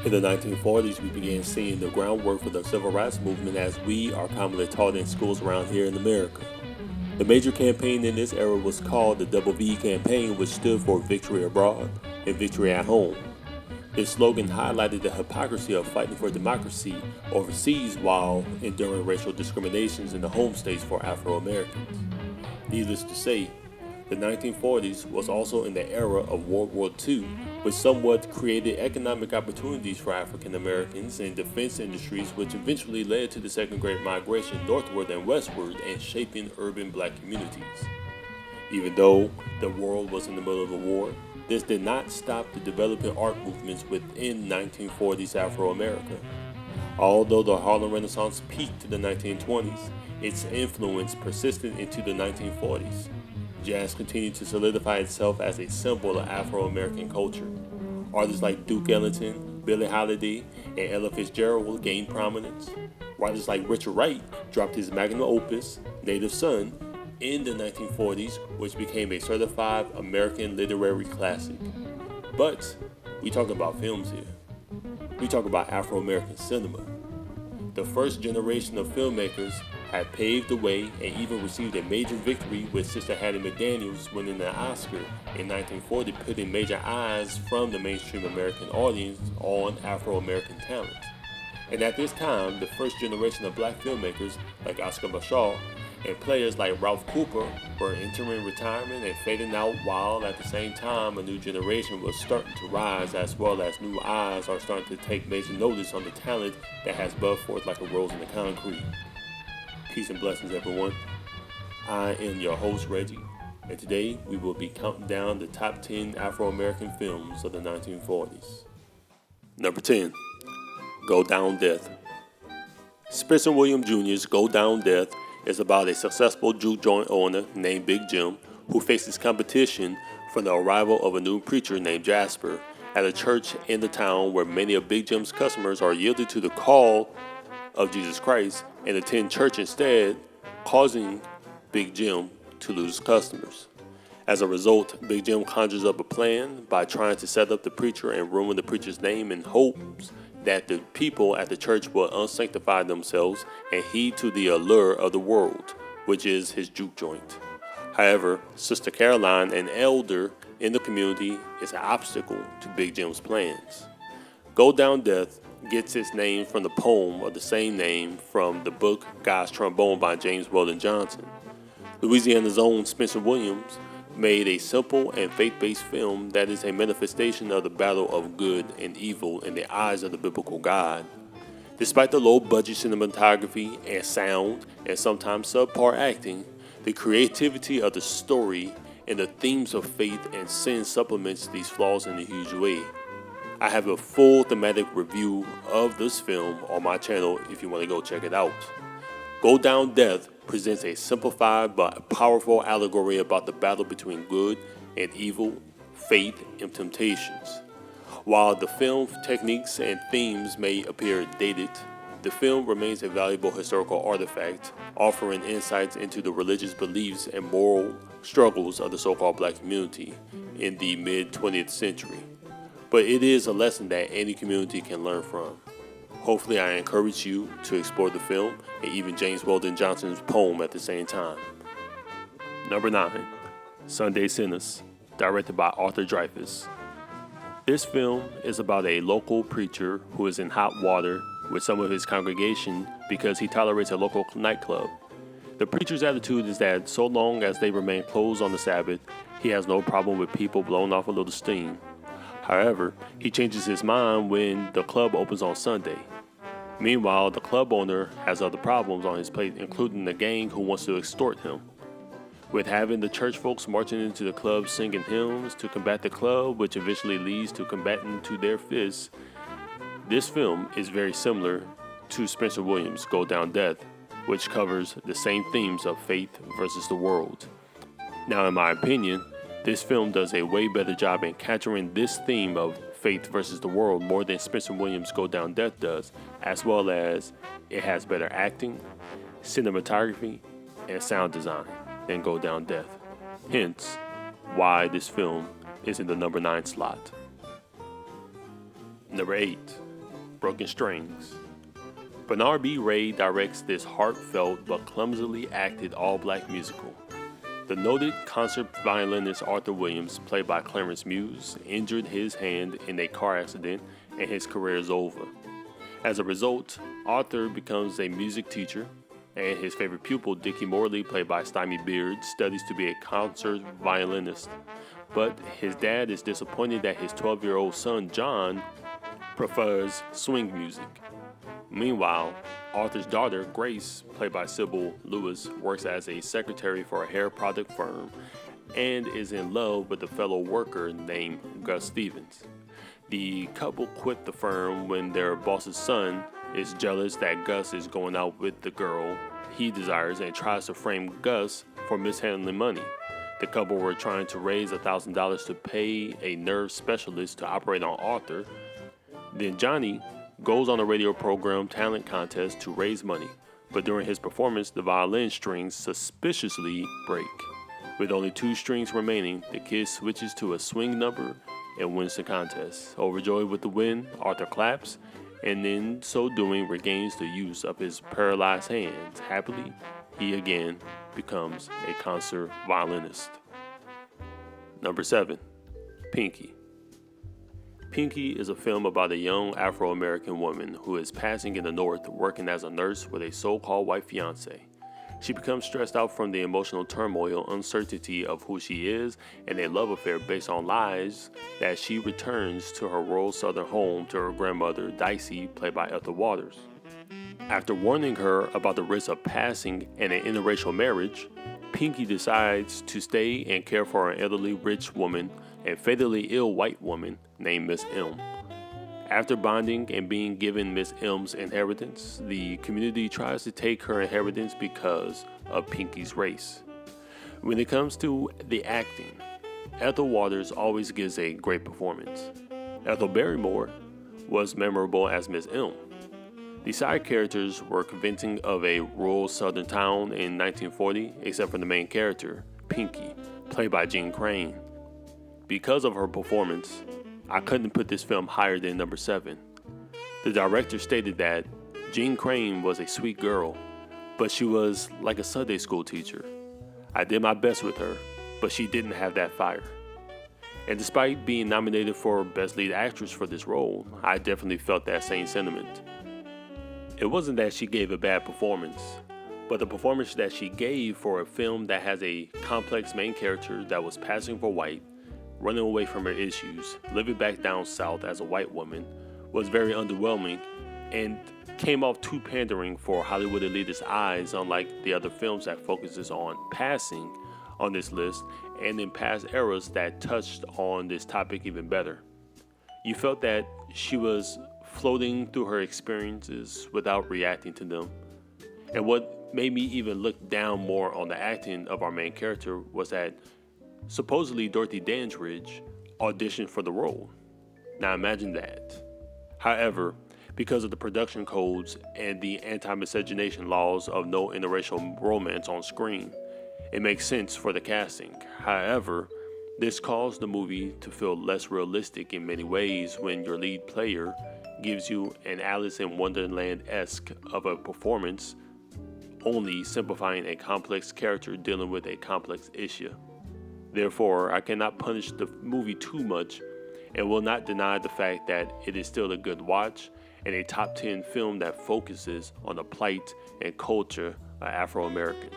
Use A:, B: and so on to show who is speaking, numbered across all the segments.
A: In the 1940s, we began seeing the groundwork for the civil rights movement as we are commonly taught in schools around here in America. The major campaign in this era was called the Double V campaign, which stood for Victory Abroad and Victory at Home. This slogan highlighted the hypocrisy of fighting for democracy overseas while enduring racial discriminations in the home states for Afro-Americans. Needless to say, the 1940s was also in the era of World War II, which somewhat created economic opportunities for African Americans in defense industries, which eventually led to the Second Great Migration northward and westward and shaping urban black communities. Even though the world was in the middle of a war, this did not stop the developing art movements within 1940s Afro-America. Although the Harlem Renaissance peaked in the 1920s, its influence persisted into the 1940s. Jazz continued to solidify itself as a symbol of Afro-American culture. Artists like Duke Ellington, Billie Holiday, and Ella Fitzgerald gained prominence. Writers like Richard Wright dropped his magnum opus, Native Son, in the 1940s, which became a certified American literary classic. But we talk about films here. We talk about Afro-American cinema. The first generation of filmmakers had paved the way and even received a major victory with Sister Hattie McDaniels winning an Oscar in 1940, putting major eyes from the mainstream American audience on Afro-American talent. And at this time, the first generation of black filmmakers like Oscar Bashaw and players like Ralph Cooper were entering retirement and fading out, while at the same time a new generation was starting to rise, as well as new eyes are starting to take major notice on the talent that has bud forth like a rose in the concrete. Peace and blessings, everyone. I am your host, Reggie, and today we will be counting down the top 10 Afro-American films of the 1940s. Number 10, Go Down Death. Spencer William Jr.'s Go Down Death is about a successful juke joint owner named Big Jim who faces competition from the arrival of a new preacher named Jasper at a church in the town where many of Big Jim's customers are yielded to the call of Jesus Christ and attend church instead, causing Big Jim to lose customers. As a result, Big Jim conjures up a plan by trying to set up the preacher and ruin the preacher's name in hopes that the people at the church will unsanctify themselves and heed to the allure of the world, which is his juke joint. However, Sister Caroline, an elder in the community, is an obstacle to Big Jim's plans. Go Down Death gets its name from the poem of the same name from the book God's Trombone by James Weldon Johnson. Louisiana's own Spencer Williams made a simple and faith-based film that is a manifestation of the battle of good and evil in the eyes of the biblical God. Despite the low-budget cinematography and sound and sometimes subpar acting, the creativity of the story and the themes of faith and sin supplements these flaws in a huge way. I have a full thematic review of this film on my channel if you want to go check it out. Go Down Death presents a simplified but powerful allegory about the battle between good and evil, faith and temptations. While the film techniques and themes may appear dated, the film remains a valuable historical artifact, offering insights into the religious beliefs and moral struggles of the so-called black community in the mid-20th century. But it is a lesson that any community can learn from. Hopefully I encourage you to explore the film and even James Weldon Johnson's poem at the same time. Number 9, Sunday Sinners, directed by Arthur Dreyfuss. This film is about a local preacher who is in hot water with some of his congregation because he tolerates a local nightclub. The preacher's attitude is that so long as they remain closed on the Sabbath, he has no problem with people blowing off a little steam. However, he changes his mind when the club opens on Sunday. Meanwhile, the club owner has other problems on his plate, including a gang who wants to extort him. With having the church folks marching into the club singing hymns to combat the club, which eventually leads to combating to their fists, this film is very similar to Spencer Williams' Go Down Death, which covers the same themes of faith versus the world. Now, in my opinion, this film does a way better job in capturing this theme of faith versus the world more than Spencer Williams' Go Down Death does, as well as it has better acting, cinematography, and sound design than Go Down Death. Hence, why this film is in the number 9 slot. Number 8, Broken Strings. Bernard B. Ray directs this heartfelt but clumsily acted all-black musical. The noted concert violinist Arthur Williams, played by Clarence Muse, injured his hand in a car accident and his career is over. As a result, Arthur becomes a music teacher, and his favorite pupil, Dickie Morley, played by Stymie Beard, studies to be a concert violinist. But his dad is disappointed that his 12-year-old son, John, prefers swing music. Meanwhile, Arthur's daughter, Grace, played by Sybil Lewis, works as a secretary for a hair product firm and is in love with a fellow worker named Gus Stevens. The couple quit the firm when their boss's son is jealous that Gus is going out with the girl he desires and tries to frame Gus for mishandling money. The couple were trying to raise $1,000 to pay a nerve specialist to operate on Arthur. Then Johnny goes on a radio program talent contest to raise money, but during his performance, the violin strings suspiciously break. With only 2 strings remaining, the kid switches to a swing number and wins the contest. Overjoyed with the win, Arthur claps, and in so doing regains the use of his paralyzed hands. Happily, he again becomes a concert violinist. Number 7, Pinky. Pinky is a film about a young Afro-American woman who is passing in the North working as a nurse with a so-called white fiancé. She becomes stressed out from the emotional turmoil, uncertainty of who she is, and a love affair based on lies that she returns to her rural southern home to her grandmother, Dicey, played by Ethel Waters. After warning her about the risk of passing in an interracial marriage, Pinky decides to stay and care for an elderly rich woman and fatally ill white woman named Miss M. After bonding and being given Miss M's inheritance, the community tries to take her inheritance because of Pinky's race. When it comes to the acting, Ethel Waters always gives a great performance. Ethel Barrymore was memorable as Miss M. The side characters were convincing of a rural southern town in 1940, except for the main character, Pinky, played by Jean Crane. Because of her performance, I couldn't put this film higher than number 7. The director stated that Jean Crane was a sweet girl, but she was like a Sunday school teacher. I did my best with her, but she didn't have that fire. And despite being nominated for Best Lead Actress for this role, I definitely felt that same sentiment. It wasn't that she gave a bad performance, but the performance that she gave for a film that has a complex main character that was passing for white, running away from her issues, living back down south as a white woman, was very underwhelming and came off too pandering for Hollywood elitist eyes, unlike the other films that focuses on passing on this list and in past eras that touched on this topic even better. You felt that she was floating through her experiences without reacting to them. And what made me even look down more on the acting of our main character was that supposedly Dorothy Dandridge auditioned for the role. Now imagine that. However, because of the production codes and the anti-miscegenation laws of no interracial romance on screen, it makes sense for the casting. However, this caused the movie to feel less realistic in many ways when your lead player gives you an Alice in Wonderland-esque of a performance, only simplifying a complex character dealing with a complex issue. Therefore, I cannot punish the movie too much and will not deny the fact that it is still a good watch and a top 10 film that focuses on the plight and culture of Afro-Americans.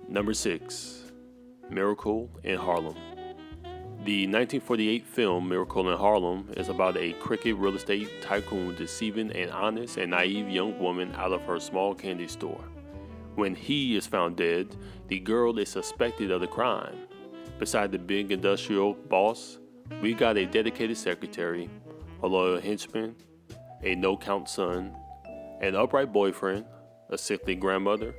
A: Number 6, Miracle in Harlem. The 1948 film Miracle in Harlem is about a crooked real estate tycoon deceiving an honest and naive young woman out of her small candy store. When he is found dead, the girl is suspected of the crime. Beside the big industrial boss, we got a dedicated secretary, a loyal henchman, a no-count son, an upright boyfriend, a sickly grandmother,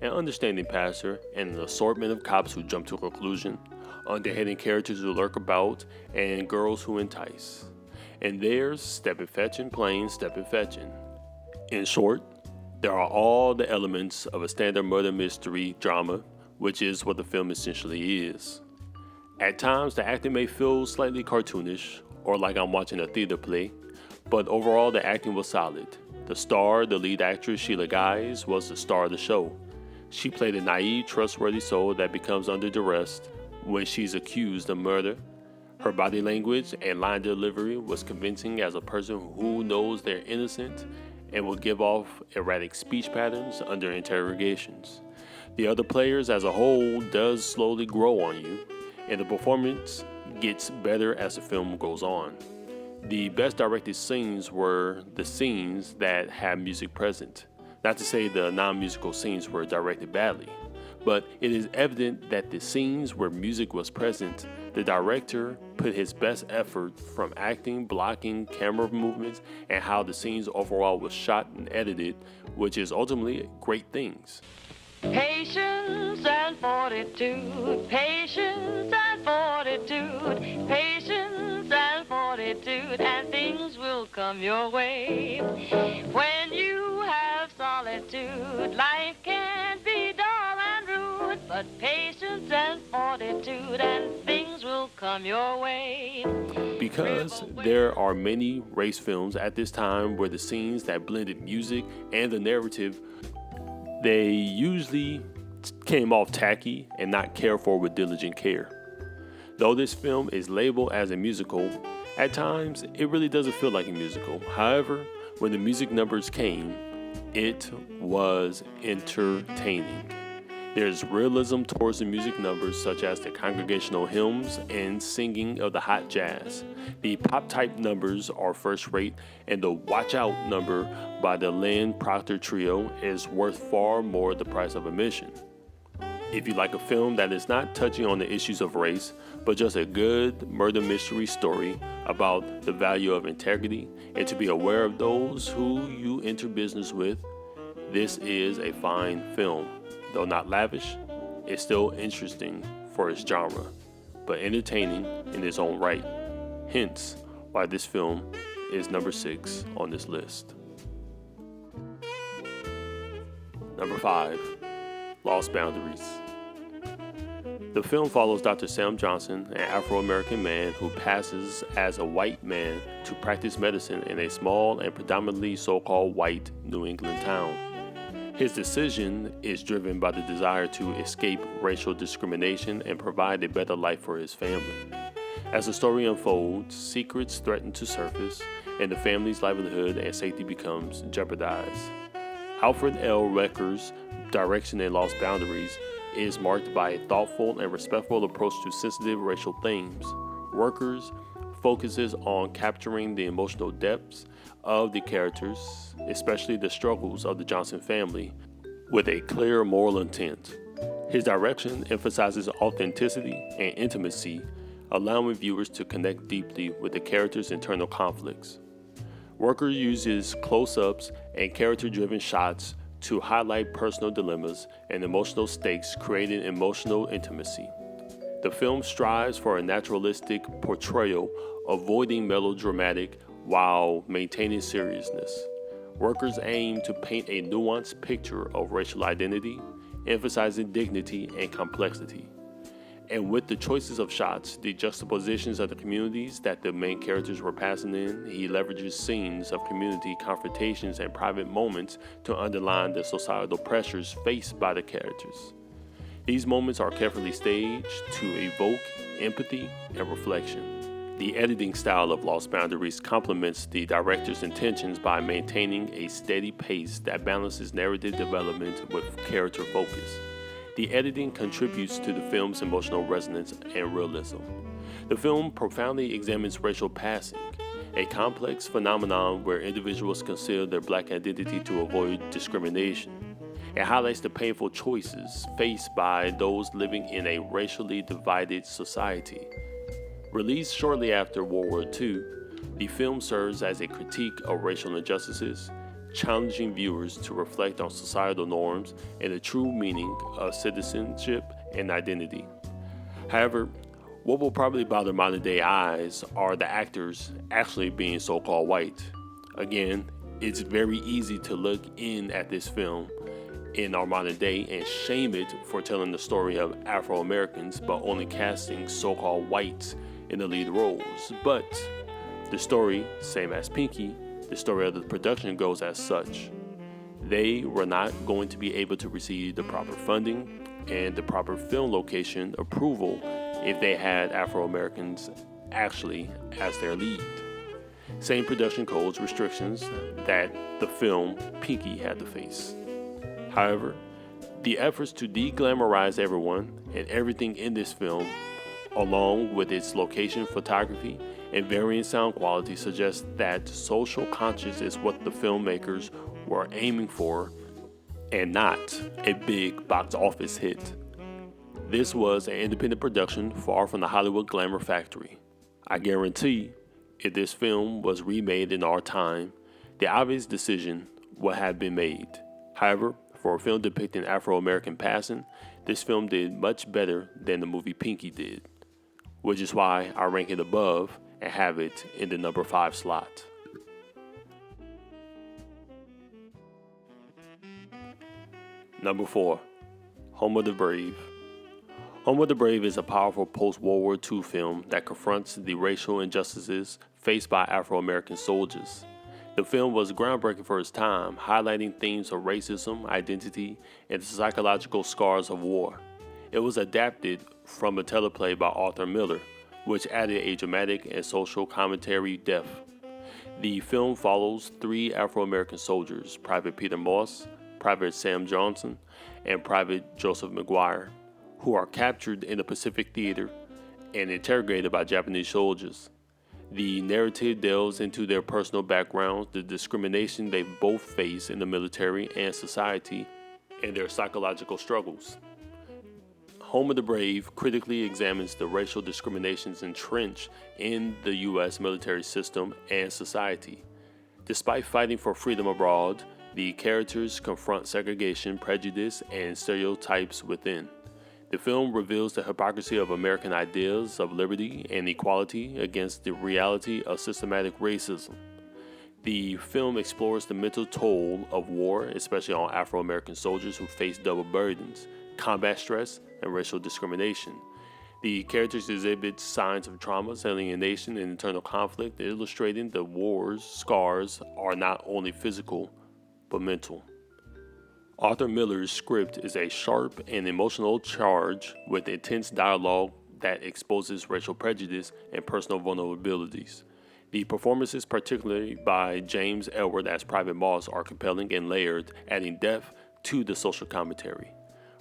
A: an understanding pastor, and an assortment of cops who jump to conclusion, underhanded characters who lurk about, and girls who entice. And there's steppin' fetchin' plain steppin' fetchin'. In short, there are all the elements of a standard murder mystery drama, which is what the film essentially is. At times, the acting may feel slightly cartoonish or like I'm watching a theater play, but overall the acting was solid. The star, the lead actress Sheila Guys, was the star of the show. She played a naive, trustworthy soul that becomes under duress when she's accused of murder. Her body language and line delivery was convincing as a person who knows they're innocent and will give off erratic speech patterns under interrogations. The other players as a whole does slowly grow on you, and the performance gets better as the film goes on. The best directed scenes were the scenes that had music present. Not to say the non-musical scenes were directed badly, but it is evident that the scenes where music was present, the director put his best effort from acting, blocking, camera movements, and how the scenes overall was shot and edited, which is ultimately great things.
B: Patience and fortitude, patience and fortitude, patience and fortitude, and things will come your way. When you have solitude, life can be dull and rude, but patience and fortitude, and things will come your way.
A: Because there are many race films at this time where the scenes that blended music and the narrative, they usually came off tacky and not cared for with diligent care. Though this film is labeled as a musical, at times it really doesn't feel like a musical. However, when the music numbers came, it was entertaining. There's realism towards the music numbers, such as the congregational hymns and singing of the hot jazz. The pop-type numbers are first-rate, and the Watch Out number by the Lynn Proctor Trio is worth far more the price of admission. If you like a film that is not touching on the issues of race, but just a good murder mystery story about the value of integrity and to be aware of those who you enter business with, this is a fine film. Though not lavish, it's still interesting for its genre, but entertaining in its own right. Hence, why this film is number 6 on this list. Number 5, Lost Boundaries. The film follows Dr. Sam Johnson, an Afro-American man who passes as a white man to practice medicine in a small and predominantly so-called white New England town. His decision is driven by the desire to escape racial discrimination and provide a better life for his family. As the story unfolds, secrets threaten to surface, and the family's livelihood and safety becomes jeopardized. Alfred L. Recker's direction in Lost Boundaries is marked by a thoughtful and respectful approach to sensitive racial themes. Workers focuses on capturing the emotional depths of the characters, especially the struggles of the Johnson family, with a clear moral intent. His direction emphasizes authenticity and intimacy, allowing viewers to connect deeply with the characters' internal conflicts. Worker uses close-ups and character-driven shots to highlight personal dilemmas and emotional stakes, creating emotional intimacy. The film strives for a naturalistic portrayal, avoiding melodramatic while maintaining seriousness. Workers aim to paint a nuanced picture of racial identity, emphasizing dignity and complexity. And with the choices of shots, the juxtapositions of the communities that the main characters were passing in, he leverages scenes of community confrontations and private moments to underline the societal pressures faced by the characters. These moments are carefully staged to evoke empathy and reflection. The editing style of Lost Boundaries complements the director's intentions by maintaining a steady pace that balances narrative development with character focus. The editing contributes to the film's emotional resonance and realism. The film profoundly examines racial passing, a complex phenomenon where individuals conceal their black identity to avoid discrimination. It highlights the painful choices faced by those living in a racially divided society. Released shortly after World War II, the film serves as a critique of racial injustices, challenging viewers to reflect on societal norms and the true meaning of citizenship and identity. However, what will probably bother modern-day eyes are the actors actually being so-called white. Again, it's very easy to look in at this film in our modern day and shame it for telling the story of Afro-Americans but only casting so-called whites in the lead roles. But The story, same as Pinky, the story of the production goes as such. They were not going to be able to receive the proper funding and the proper film location approval if they had Afro-Americans actually as their lead. Same production codes restrictions that the film Pinky had to face. However, the efforts to de-glamorize everyone and everything in this film, along with its location photography and varying sound quality, suggests that social conscience is what the filmmakers were aiming for and not a big box office hit. This was an independent production far from the Hollywood glamour factory. I guarantee if this film was remade in our time, the obvious decision would have been made. However, for a film depicting Afro-American passing, this film did much better than the movie Pinky did, which is why I rank it above and have it in the number 5 slot. Number 4, Home of the Brave. Home of the Brave is a powerful post-World War II film that confronts the racial injustices faced by Afro-American soldiers. The film was groundbreaking for its time, highlighting themes of racism, identity, and the psychological scars of war. It was adapted from a teleplay by Arthur Miller, which added a dramatic and social commentary depth. The film follows 3 Afro-American soldiers, Private Peter Moss, Private Sam Johnson, and Private Joseph McGuire, who are captured in the Pacific Theater and interrogated by Japanese soldiers. The narrative delves into their personal backgrounds, the discrimination they both face in the military and society, and their psychological struggles. Home of the Brave critically examines the racial discriminations entrenched in the U.S. military system and society. Despite fighting for freedom abroad, the characters confront segregation, prejudice, and stereotypes within. The film reveals the hypocrisy of American ideas of liberty and equality against the reality of systematic racism. The film explores the mental toll of war, especially on Afro-American soldiers who face double burdens, combat stress, and racial discrimination. The characters exhibit signs of trauma, alienation, and internal conflict, illustrating the war's scars are not only physical, but mental. Arthur Miller's script is a sharp and emotional charge with intense dialogue that exposes racial prejudice and personal vulnerabilities. The performances, particularly by James Ellsworth as Private Moss, are compelling and layered, adding depth to the social commentary.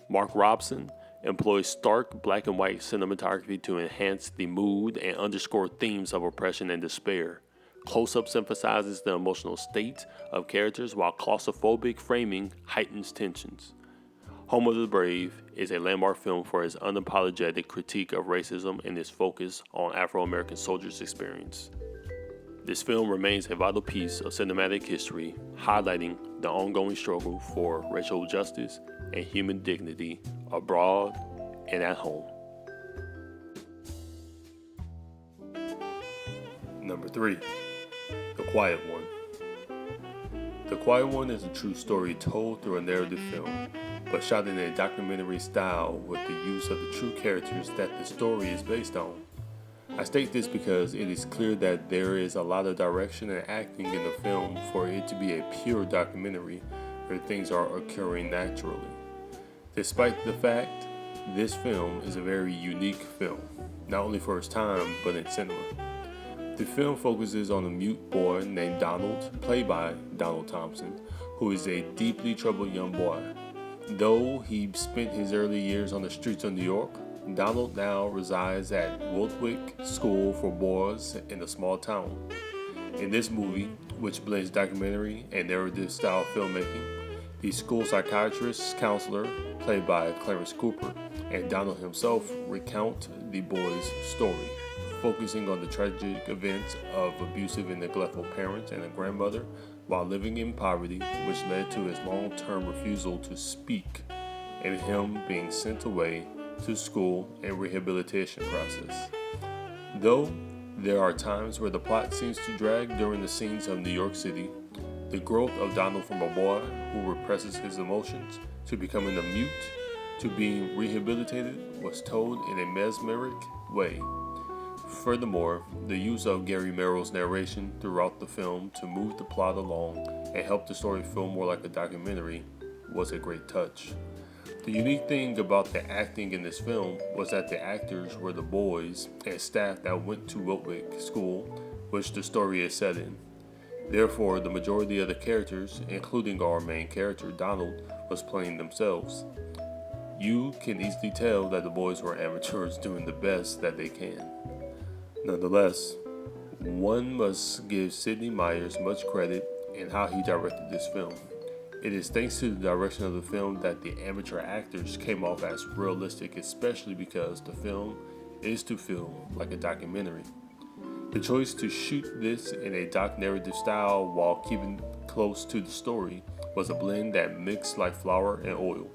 A: Mark Robson employs stark black and white cinematography to enhance the mood and underscore themes of oppression and despair. Close-ups emphasizes the emotional state of characters, while claustrophobic framing heightens tensions. Home of the Brave is a landmark film for its unapologetic critique of racism and its focus on Afro-American soldiers' experience. This film remains a vital piece of cinematic history, highlighting the ongoing struggle for racial justice and human dignity abroad and at home. Number 3. The Quiet One. The Quiet One is a true story told through a narrative film, but shot in a documentary style with the use of the true characters that the story is based on. I state this because it is clear that there is a lot of direction and acting in the film for it to be a pure documentary where things are occurring naturally. Despite the fact, this film is a very unique film, not only for its time, but in cinema. The film focuses on a mute boy named Donald, played by Donald Thompson, who is a deeply troubled young boy. Though he spent his early years on the streets of New York, Donald now resides at Woodwick School for Boys in a small town. In this movie, which blends documentary and narrative style filmmaking, the school psychiatrist counselor, played by Clarence Cooper, and Donald himself recount the boy's story, focusing on the tragic events of abusive and neglectful parents and a grandmother while living in poverty, which led to his long-term refusal to speak and him being sent away to school and rehabilitation process. Though there are times where the plot seems to drag during the scenes of New York City, the growth of Donald from a boy who represses his emotions to becoming a mute to being rehabilitated was told in a mesmeric way. Furthermore, the use of Gary Merrill's narration throughout the film to move the plot along and help the story feel more like a documentary was a great touch. The unique thing about the acting in this film was that the actors were the boys and staff that went to Wiltwick School, which the story is set in. Therefore, the majority of the characters, including our main character, Donald, was playing themselves. You can easily tell that the boys were amateurs doing the best that they can. Nonetheless, one must give Sidney Meyers much credit in how he directed this film. It is thanks to the direction of the film that the amateur actors came off as realistic, especially because the film is to feel like a documentary. The choice to shoot this in a doc narrative style while keeping close to the story was a blend that mixed like flour and oil.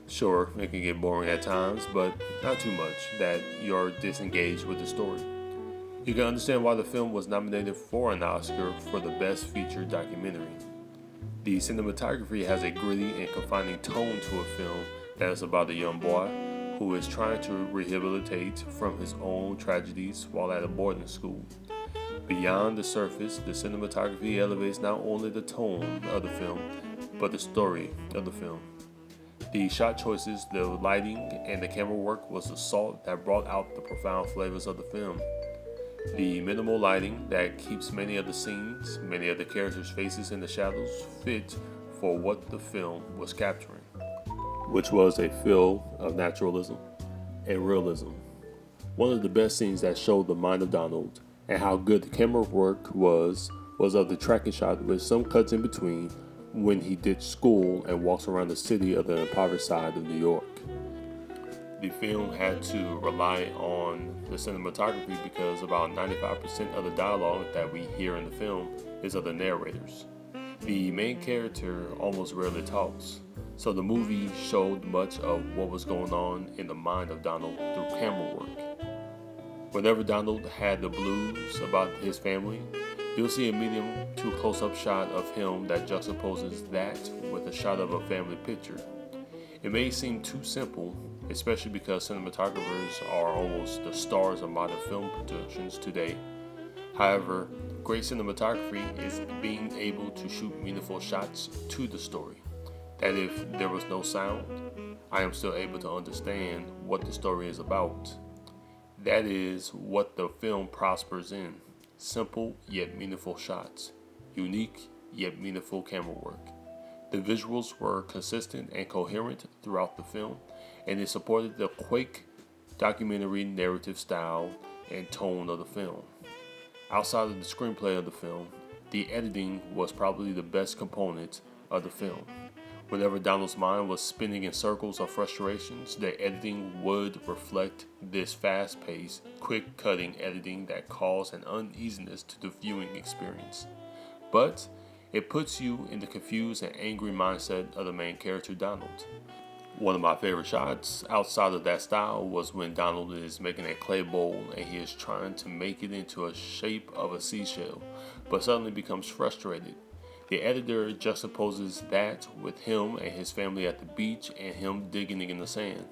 A: Sure, it can get boring at times, but not too much that you're disengaged with the story. You can understand why the film was nominated for an Oscar for the Best Featured Documentary. The cinematography has a gritty and confining tone to a film that is about a young boy who is trying to rehabilitate from his own tragedies while at a boarding school. Beyond the surface, the cinematography elevates not only the tone of the film, but the story of the film. The shot choices, the lighting, and the camera work was the salt that brought out the profound flavors of the film. The minimal lighting that keeps many of the scenes, many of the characters' faces in the shadows fit for what the film was capturing, which was a feel of naturalism and realism. One of the best scenes that showed the mind of Donald and how good the camera work was of the tracking shot with some cuts in between when he ditched school and walks around the city of the impoverished side of New York. The film had to rely on the cinematography because about 95% of the dialogue that we hear in the film is of the narrators. The main character almost rarely talks, so the movie showed much of what was going on in the mind of Donald through camera work. Whenever Donald had the blues about his family, you'll see a medium to close-up shot of him that juxtaposes that with a shot of a family picture. It may seem too simple, especially because cinematographers are almost the stars of modern film productions today. However, great cinematography is being able to shoot meaningful shots to the story. That if there was no sound, I am still able to understand what the story is about. That is what the film prospers in. Simple yet meaningful shots. Unique yet meaningful camera work. The visuals were consistent and coherent throughout the film, and it supported the quick documentary narrative style and tone of the film. Outside of the screenplay of the film, the editing was probably the best component of the film. Whenever Donald's mind was spinning in circles of frustrations, the editing would reflect this fast-paced, quick-cutting editing that caused an uneasiness to the viewing experience. But it puts you in the confused and angry mindset of the main character, Donald. One of my favorite shots outside of that style was when Donald is making a clay bowl and he is trying to make it into a shape of a seashell, but suddenly becomes frustrated. The editor juxtaposes that with him and his family at the beach and him digging in the sand.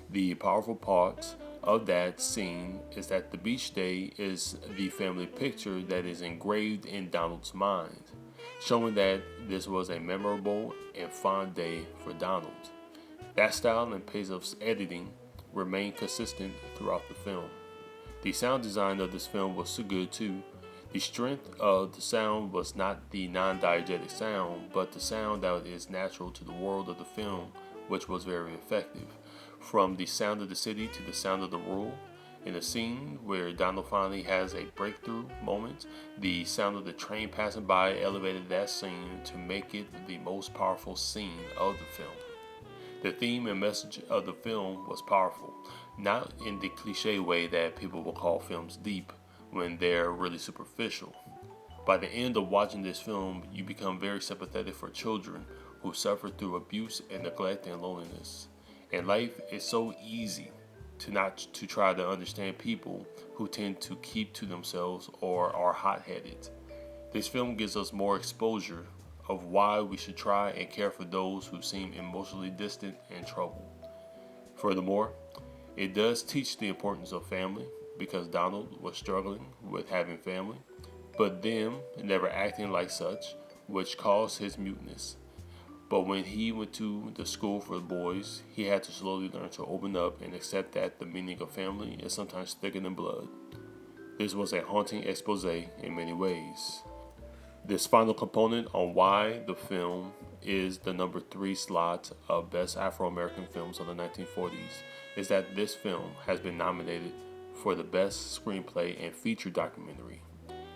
A: The powerful part of that scene is that the beach day is the family picture that is engraved in Donald's mind, showing that this was a memorable and fond day for Donald. That style and pace of editing remained consistent throughout the film. The sound design of this film was so good too. The strength of the sound was not the non-diegetic sound, but the sound that is natural to the world of the film, which was very effective. From the sound of the city to the sound of the rural. In a scene where Donald finally has a breakthrough moment, the sound of the train passing by elevated that scene to make it the most powerful scene of the film. The theme and message of the film was powerful, not in the cliche way that people will call films deep when they're really superficial. By the end of watching this film, you become very sympathetic for children who suffer through abuse and neglect and loneliness. And life is so easy to try to understand people who tend to keep to themselves or are hot-headed. This film gives us more exposure of why we should try and care for those who seem emotionally distant and troubled. Furthermore, It does teach the importance of family because Donald was struggling with having family, but them never acting like such, which caused his muteness. But when he went to the school for boys, he had to slowly learn to open up and accept that the meaning of family is sometimes thicker than blood. This was a haunting expose in many ways. This final component on why the film is the number 3 slot of Best Afro-American Films of the 1940s is that this film has been nominated for the Best Screenplay and Feature Documentary.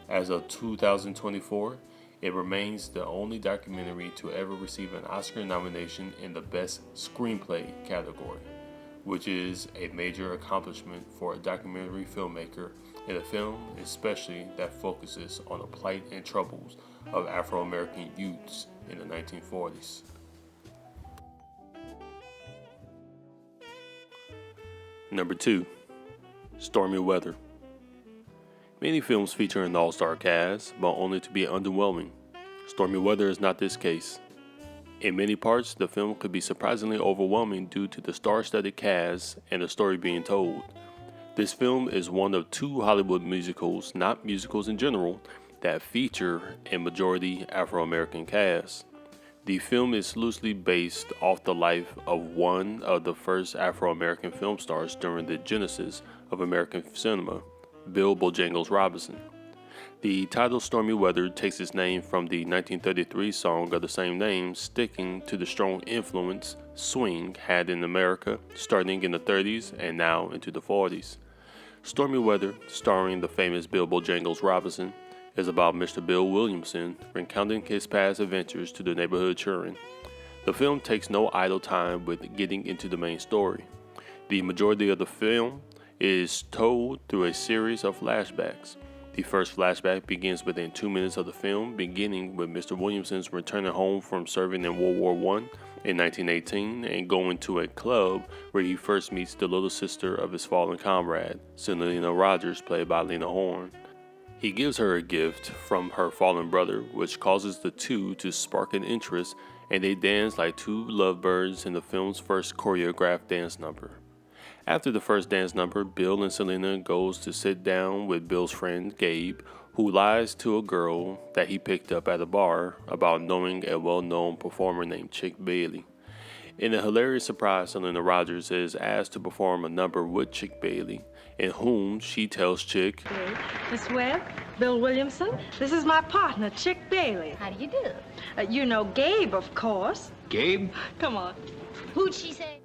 A: As of 2024, it remains the only documentary to ever receive an Oscar nomination in the Best Screenplay category, which is a major accomplishment for a documentary filmmaker in a film especially that focuses on the plight and troubles of Afro-American youths in the 1940s. Number 2. Stormy Weather. Many films feature an all-star cast, but only to be underwhelming. Stormy Weather is not this case. In many parts, the film could be surprisingly overwhelming due to the star-studded cast and the story being told. This film is one of 2 Hollywood musicals, not musicals in general, that feature a majority Afro-American cast. The film is loosely based off the life of one of the first Afro-American film stars during the genesis of American cinema, Bill Bojangles Robinson. The title Stormy Weather takes its name from the 1933 song of the same name, sticking to the strong influence swing had in America starting in the 30s and now into the 40s. Stormy Weather, starring the famous Bill Bojangles Robinson, is about Mr. Bill Williamson recounting his past adventures to the neighborhood children. The film takes no idle time with getting into the main story. The majority of the film is told through a series of flashbacks. The first flashback begins within 2 minutes of the film, beginning with Mr. Williamson's returning home from serving in World War I in 1918 and going to a club where he first meets the little sister of his fallen comrade, Selena Rogers, played by Lena Horne. He gives her a gift from her fallen brother, which causes the two to spark an interest, and they dance like 2 lovebirds in the film's first choreographed dance number. After the first dance number, Bill and Selena goes to sit down with Bill's friend Gabe, who lies to a girl that he picked up at a bar about knowing a well-known performer named Chick Bailey. In a hilarious surprise, Selena Rogers is asked to perform a number with Chick Bailey, in whom she tells Chick,
C: Miss Webb, Bill Williamson, this is my partner, Chick Bailey.
D: How do you do?
C: You know Gabe, of course.
E: Gabe?
C: Come on.
D: Who'd she say?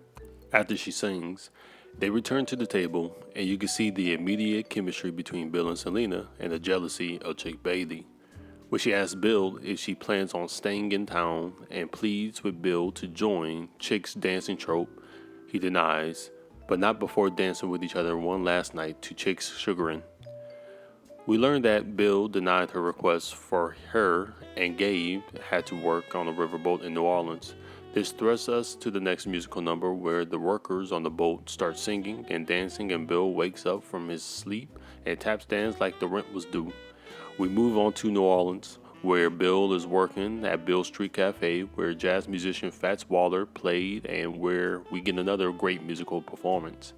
A: After she sings, they return to the table, and you can see the immediate chemistry between Bill and Selena and the jealousy of Chick Bailey, where she asks Bill if she plans on staying in town and pleads with Bill to join Chick's dancing troupe. He denies, but not before dancing with each other one last night to Chick's chagrin. We learn that Bill denied her request for her and Gabe had to work on a riverboat in New Orleans. This thrusts us to the next musical number where the workers on the boat start singing and dancing and Bill wakes up from his sleep and taps dance like the rent was due. We move on to New Orleans where Bill is working at Bill Street Cafe where jazz musician Fats Waller played and where we get another great musical performance.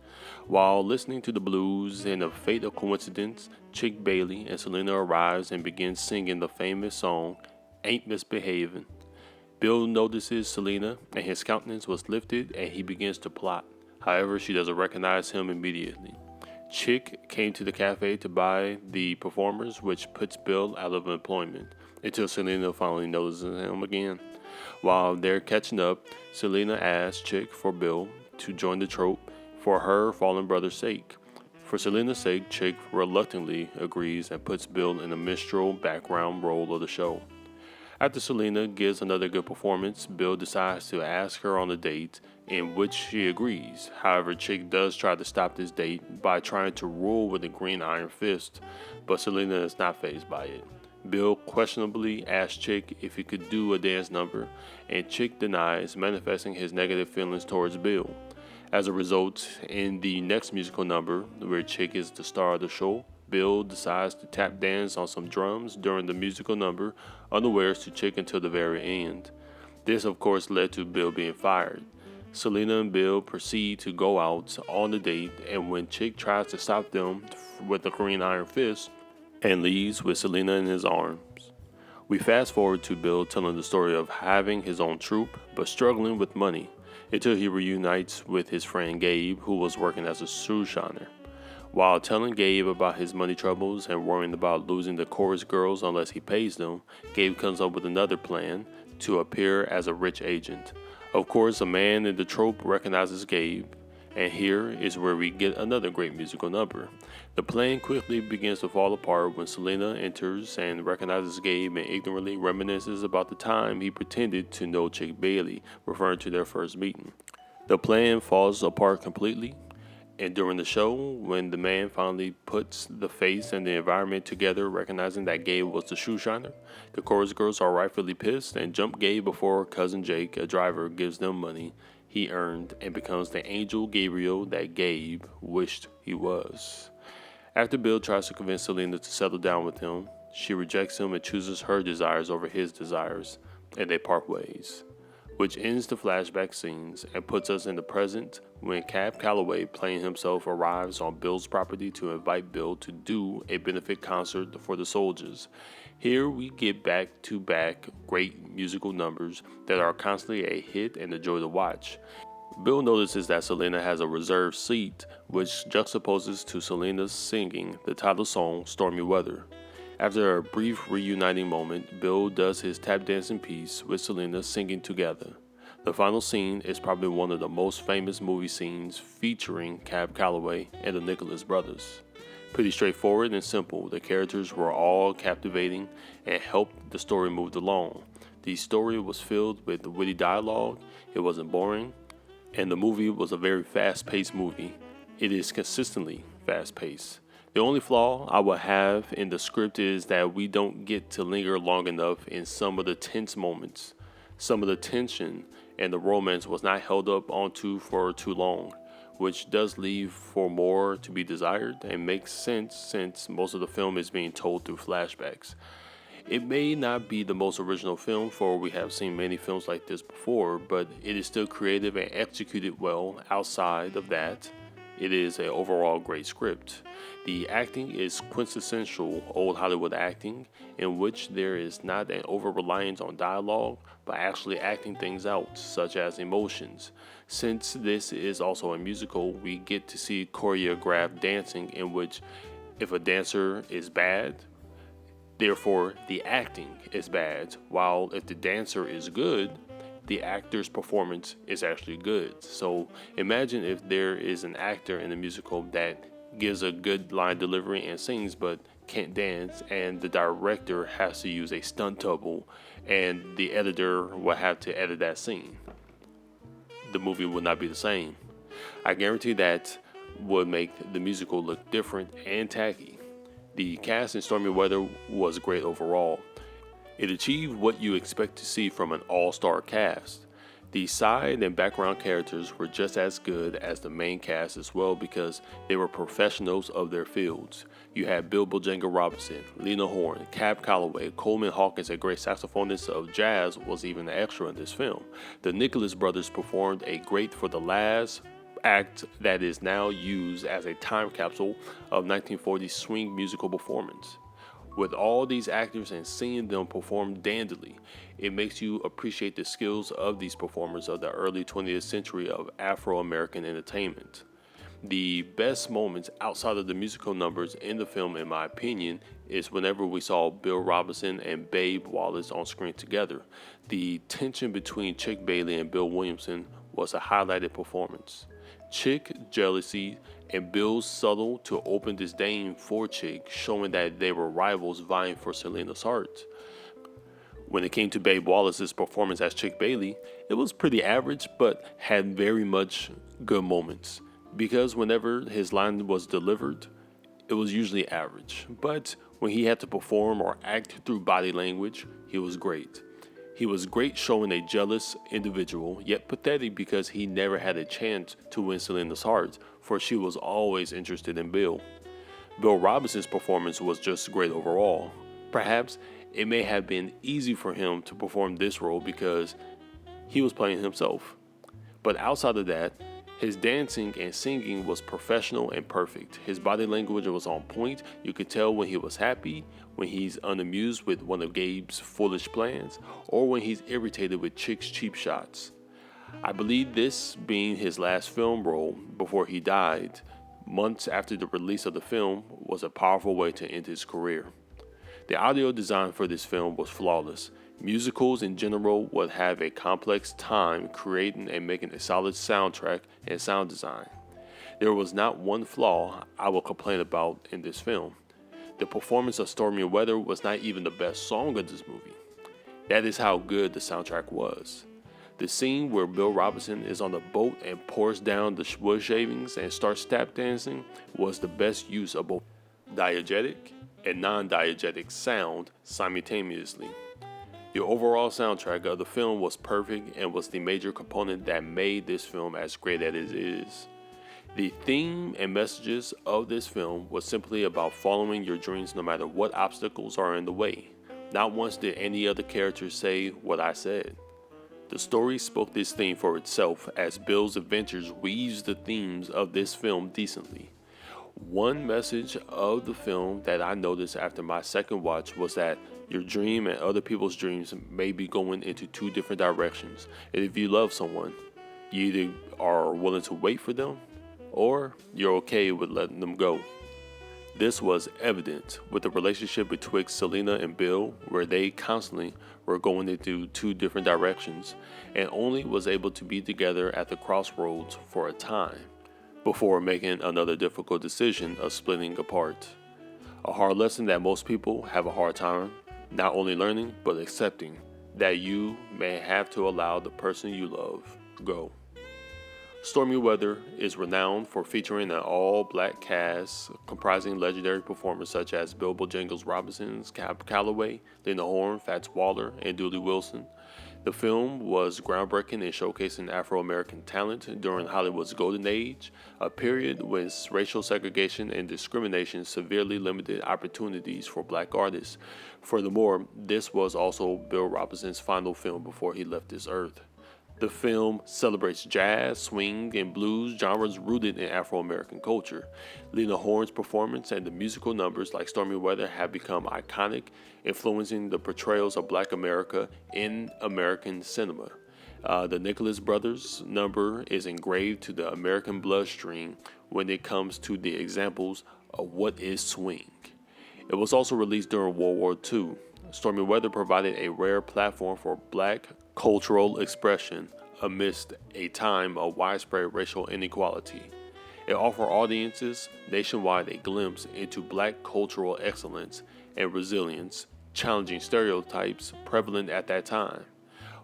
A: While listening to the blues, in a fatal coincidence, Chick Bailey and Selena arrives and begins singing the famous song, Ain't Misbehavin'. Bill notices Selena and his countenance was lifted and he begins to plot. However, she doesn't recognize him immediately. Chick came to the cafe to buy the performers, which puts Bill out of employment until Selena finally notices him again. While they're catching up, Selena asks Chick for Bill to join the troupe for her fallen brother's sake. For Selena's sake, Chick reluctantly agrees and puts Bill in a minstrel background role of the show. After Selena gives another good performance, Bill decides to ask her on a date, in which she agrees. However, Chick does try to stop this date by trying to rule with a green iron fist, but Selena is not fazed by it. Bill questionably asks Chick if he could do a dance number, and Chick denies, manifesting his negative feelings towards Bill. As a result, in the next musical number, where Chick is the star of the show, Bill decides to tap dance on some drums during the musical number, unawares to Chick until the very end. This, of course, led to Bill being fired. Selena and Bill proceed to go out on the date, and when Chick tries to stop them with the green iron fist and leaves with Selena in his arms. We fast forward to Bill telling the story of having his own troupe but struggling with money until he reunites with his friend Gabe, who was working as a shoe shiner. While telling Gabe about his money troubles and worrying about losing the chorus girls unless he pays them, Gabe comes up with another plan to appear as a rich agent. Of course, a man in the trope recognizes Gabe, and here is where we get another great musical number. The plan quickly begins to fall apart when Selena enters and recognizes Gabe and ignorantly reminisces about the time he pretended to know Chick Bailey, referring to their first meeting. The plan falls apart completely, and during the show, when the man finally puts the face and the environment together, recognizing that Gabe was the shoe shiner, the chorus girls are rightfully pissed and jump Gabe before cousin Jake, a driver, gives them money he earned and becomes the angel Gabriel that Gabe wished he was. After Bill tries to convince Selena to settle down with him, she rejects him and chooses her desires over his desires, and they part ways, which ends the flashback scenes and puts us in the present when Cab Calloway, playing himself, arrives on Bill's property to invite Bill to do a benefit concert for the soldiers. Here we get back-to-back great musical numbers that are constantly a hit and a joy to watch. Bill notices that Selena has a reserved seat, which juxtaposes to Selena's singing the title song, Stormy Weather. After a brief reuniting moment, Bill does his tap dancing piece with Selena singing together. The final scene is probably one of the most famous movie scenes featuring Cab Calloway and the Nicholas brothers. Pretty straightforward and simple, the characters were all captivating and helped the story move along. The story was filled with witty dialogue, it wasn't boring, and the movie was a very fast-paced movie. It is consistently fast-paced. The only flaw I would have in the script is that we don't get to linger long enough in some of the tense moments. Some of the tension and the romance was not held up onto for too long, which does leave for more to be desired and makes sense since most of the film is being told through flashbacks. It may not be the most original film, for we have seen many films like this before, but it is still creative and executed well. Outside of that, it is an overall great script. The acting is quintessential old Hollywood acting, in which there is not an over-reliance on dialogue, but actually acting things out, such as emotions. Since this is also a musical, we get to see choreographed dancing in which if a dancer is bad, therefore the acting is bad, while if the dancer is good, the actor's performance is actually good. So imagine if there is an actor in a musical that gives a good line delivery and sings but can't dance, and the director has to use a stunt double and the editor will have to edit that scene. The movie would not be the same. I guarantee that would make the musical look different and tacky. The cast in Stormy Weather was great overall. It achieved what you expect to see from an all-star cast. The side and background characters were just as good as the main cast as well because they were professionals of their fields. You had Bill Bojangles Robinson, Lena Horne, Cab Calloway, Coleman Hawkins, a great saxophonist of jazz, was even an extra in this film. The Nicholas brothers performed a great for the last act that is now used as a time capsule of 1940s swing musical performance. With all these actors and seeing them perform dandily, it makes you appreciate the skills of these performers of the early 20th century of Afro-American entertainment. The best moments outside of the musical numbers in the film, in my opinion, is whenever we saw Bill Robinson and Babe Wallace on screen together. The tension between Chick Bailey and Bill Williamson was a highlighted performance. Chick jealousy and Bill's subtle to open disdain for Chick, showing that they were rivals vying for Selena's heart. When it came to Babe Wallace's performance as Chick Bailey, it was pretty average but had very much good moments, because whenever his line was delivered, it was usually average, but when he had to perform or act through body language, he was great. He was great showing a jealous individual, yet pathetic because he never had a chance to win Selena's heart, for she was always interested in Bill. Bill Robinson's performance was just great overall. Perhaps it may have been easy for him to perform this role because he was playing himself. But outside of that, his dancing and singing was professional and perfect. His body language was on point. You could tell when he was happy, when he's unamused with one of Gabe's foolish plans, or when he's irritated with Chick's cheap shots. I believe this being his last film role before he died, months after the release of the film, was a powerful way to end his career. The audio design for this film was flawless. Musicals in general would have a complex time creating and making a solid soundtrack and sound design. There was not one flaw I will complain about in this film. The performance of Stormy Weather was not even the best song of this movie. That is how good the soundtrack was. The scene where Bill Robinson is on the boat and pours down the wood shavings and starts tap dancing was the best use of both diegetic and non-diegetic sound simultaneously. The overall soundtrack of the film was perfect and was the major component that made this film as great as it is. The theme and messages of this film was simply about following your dreams no matter what obstacles are in the way. Not once did any of the characters say what I said. The story spoke this theme for itself as Bill's adventures weaves the themes of this film decently. One message of the film that I noticed after my second watch was that your dream and other people's dreams may be going into two different directions. And if you love someone, you either are willing to wait for them or you're okay with letting them go. This was evident with the relationship betwixt Selena and Bill, where they constantly were going into two different directions and only was able to be together at the crossroads for a time before making another difficult decision of splitting apart. A hard lesson that most people have a hard time not only learning, but accepting that you may have to allow the person you love go. Stormy Weather is renowned for featuring an all-black cast comprising legendary performers such as Bill Bojangles Robinson, Cab Calloway, Lena Horne, Fats Waller, and Dooley Wilson. The film was groundbreaking in showcasing Afro-American talent during Hollywood's golden age, a period when racial segregation and discrimination severely limited opportunities for black artists. Furthermore, this was also Bill Robinson's final film before he left this earth. The film celebrates jazz, swing, and blues genres rooted in Afro-American culture. Lena Horne's performance and the musical numbers like Stormy Weather have become iconic, influencing the portrayals of Black America in American cinema. The Nicholas Brothers number is engraved to the American bloodstream when it comes to the examples of what is swing. It was also released during World War II. Stormy Weather provided a rare platform for black cultural expression amidst a time of widespread racial inequality. It offered audiences nationwide a glimpse into black cultural excellence and resilience, challenging stereotypes prevalent at that time.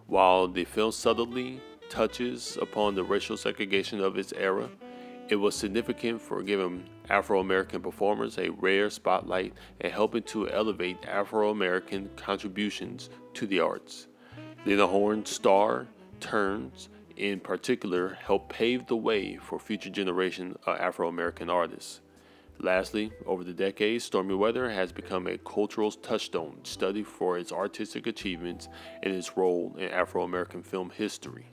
A: While the film subtly touches upon the racial segregation of its era, it was significant for giving Afro-American performers a rare spotlight and helping to elevate Afro-American contributions to the arts. Lena Horne's star turns, in particular, helped pave the way for future generations of Afro-American artists. Lastly, over the decades, Stormy Weather has become a cultural touchstone studied for its artistic achievements and its role in Afro-American film history.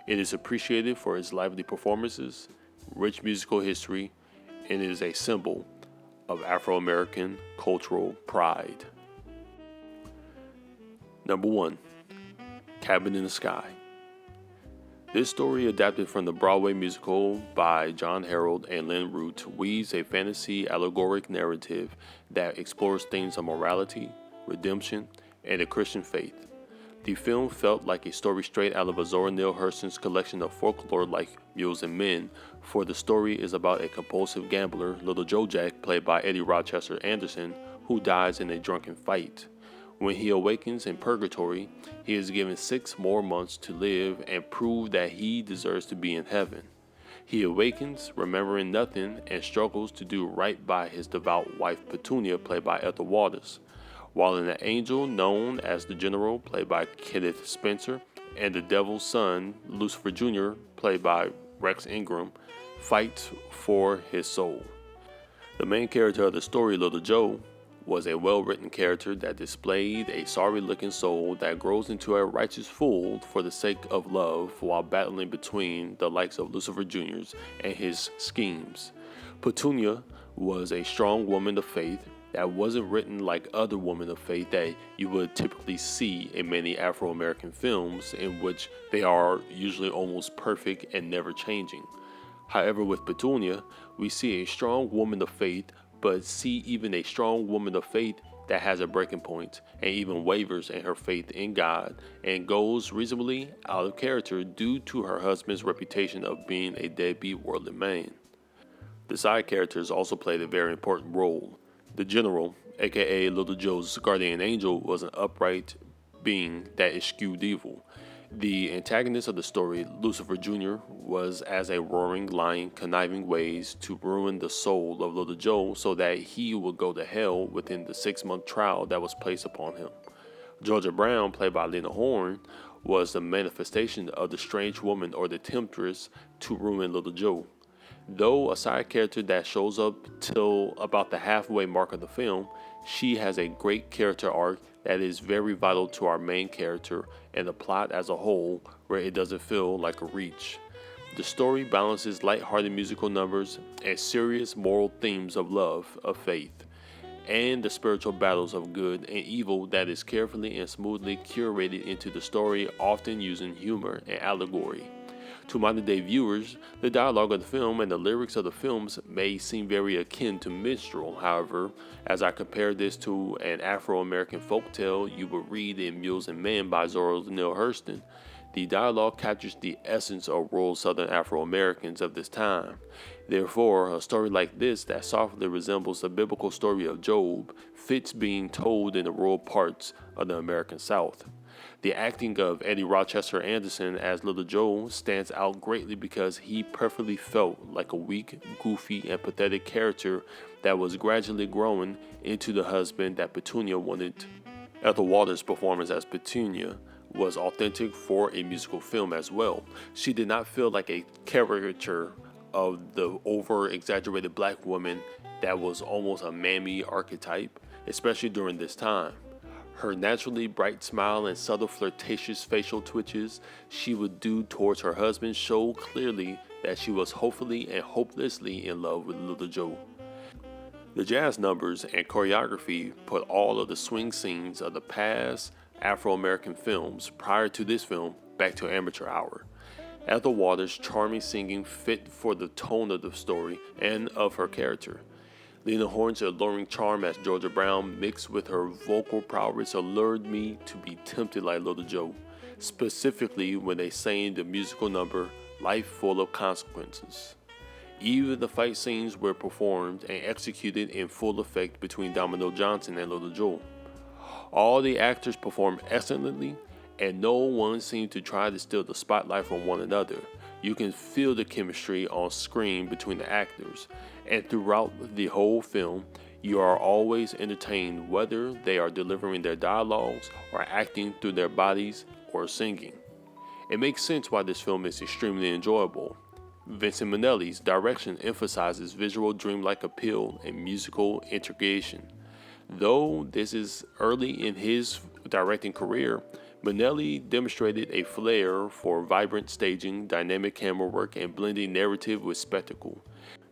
A: It is appreciated for its lively performances, rich musical history, and it is a symbol of Afro-American cultural pride. Number 1. Cabin in the Sky. This story, adapted from the Broadway musical by John Harold and Lynn Root, weaves a fantasy allegoric narrative that explores themes of morality, redemption, and the Christian faith. The film felt like a story straight out of Zora Neale Hurston's collection of folklore like Mules and Men, for the story is about a compulsive gambler, Little Joe Jack, played by Eddie Rochester Anderson, who dies in a drunken fight. When he awakens in purgatory, he is given 6 more months to live and prove that he deserves to be in heaven. He awakens, remembering nothing, and struggles to do right by his devout wife Petunia, played by Ethel Waters, while an angel known as the General, played by Kenneth Spencer, and the devil's son, Lucifer Jr., played by Rex Ingram, fight for his soul. The main character of the story, Little Joe, was a well-written character that displayed a sorry-looking soul that grows into a righteous fool for the sake of love while battling between the likes of Lucifer Jr.'s and his schemes. Petunia was a strong woman of faith that wasn't written like other women of faith that you would typically see in many Afro-American films, in which they are usually almost perfect and never changing. However, with Petunia, we see a strong woman of faith, but see even a strong woman of faith that has a breaking point and even wavers in her faith in God and goes reasonably out of character due to her husband's reputation of being a deadbeat worldly man. The side characters also played a very important role. The General, aka Little Joe's guardian angel, was an upright being that eschewed evil. The antagonist of the story, Lucifer Jr., was as a roaring lion conniving ways to ruin the soul of Little Joe so that he would go to hell within the 6-month trial that was placed upon him. Georgia Brown, played by Lena Horne, was the manifestation of the strange woman or the temptress to ruin Little Joe. Though a side character that shows up till about the halfway mark of the film, she has a great character arc that is very vital to our main character and the plot as a whole, where it doesn't feel like a reach. The story balances lighthearted musical numbers and serious moral themes of love, of faith, and the spiritual battles of good and evil that is carefully and smoothly curated into the story, often using humor and allegory. To modern-day viewers, the dialogue of the film and the lyrics of the films may seem very akin to minstrel. However, as I compare this to an Afro-American folktale you would read in Mules and Men by Zora Neale Hurston, the dialogue captures the essence of rural Southern Afro-Americans of this time. Therefore, a story like this that softly resembles the biblical story of Job fits being told in the rural parts of the American South. The acting of Eddie Rochester Anderson as Little Joe stands out greatly because he perfectly felt like a weak, goofy, and pathetic character that was gradually growing into the husband that Petunia wanted. Ethel Waters' performance as Petunia was authentic for a musical film as well. She did not feel like a caricature of the over-exaggerated black woman that was almost a mammy archetype, especially during this time. Her naturally bright smile and subtle flirtatious facial twitches she would do towards her husband show clearly that she was hopefully and hopelessly in love with Little Joe. The jazz numbers and choreography put all of the swing scenes of the past Afro-American films prior to this film back to amateur hour. Ethel Waters' charming singing fit for the tone of the story and of her character. Lena Horne's alluring charm as Georgia Brown mixed with her vocal prowess allured me to be tempted like Little Joe, specifically when they sang the musical number Life Full of Consequences. Even the fight scenes were performed and executed in full effect between Domino Johnson and Little Joe. All the actors performed excellently, and no one seemed to try to steal the spotlight from one another. You can feel the chemistry on screen between the actors, and throughout the whole film, you are always entertained whether they are delivering their dialogues or acting through their bodies or singing. It makes sense why this film is extremely enjoyable. Vincent Minnelli's direction emphasizes visual dreamlike appeal and musical integration. Though this is early in his directing career, Minnelli demonstrated a flair for vibrant staging, dynamic camera work, and blending narrative with spectacle.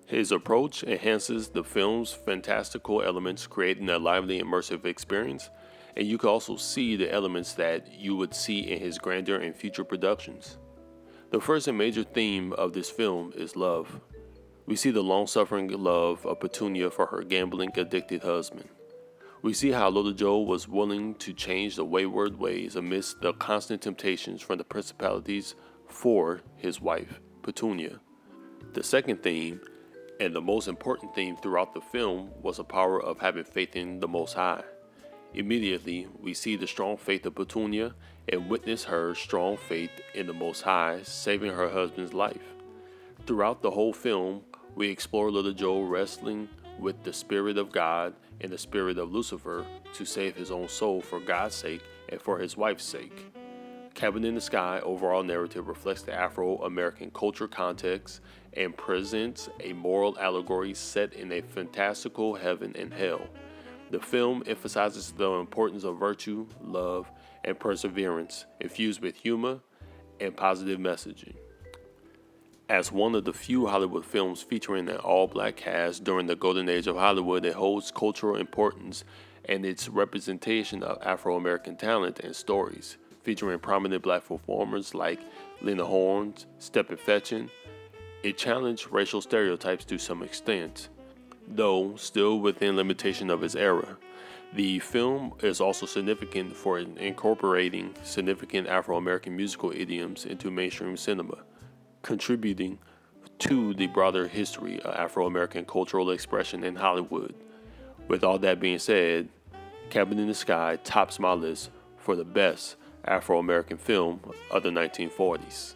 A: His approach enhances the film's fantastical elements, creating a lively, immersive experience, and you can also see the elements that you would see in his grandeur and future productions. The first and major theme of this film is love. We see the long-suffering love of Petunia for her gambling-addicted husband. We see how Little Joe was willing to change the wayward ways amidst the constant temptations from the principalities for his wife, Petunia. The second theme, and the most important theme throughout the film, was the power of having faith in the Most High. Immediately, we see the strong faith of Petunia and witness her strong faith in the Most High saving her husband's life. Throughout the whole film, we explore Little Joe wrestling with the spirit of God and the spirit of Lucifer to save his own soul for God's sake and for his wife's sake. Cabin in the Sky overall narrative reflects the Afro-American culture context and presents a moral allegory set in a fantastical heaven and hell. The film emphasizes the importance of virtue, love, and perseverance, infused with humor and positive messaging. As one of the few Hollywood films featuring an all-black cast during the golden age of Hollywood, it holds cultural importance and its representation of Afro-American talent and stories, featuring prominent black performers like Lena Horne, Stephen Fetching. It challenged racial stereotypes to some extent, though still within limitation of its era. The film is also significant for incorporating significant Afro-American musical idioms into mainstream cinema, contributing to the broader history of Afro-American cultural expression in Hollywood. With all that being said, Cabin in the Sky tops my list for the best Afro-American film of the 1940s.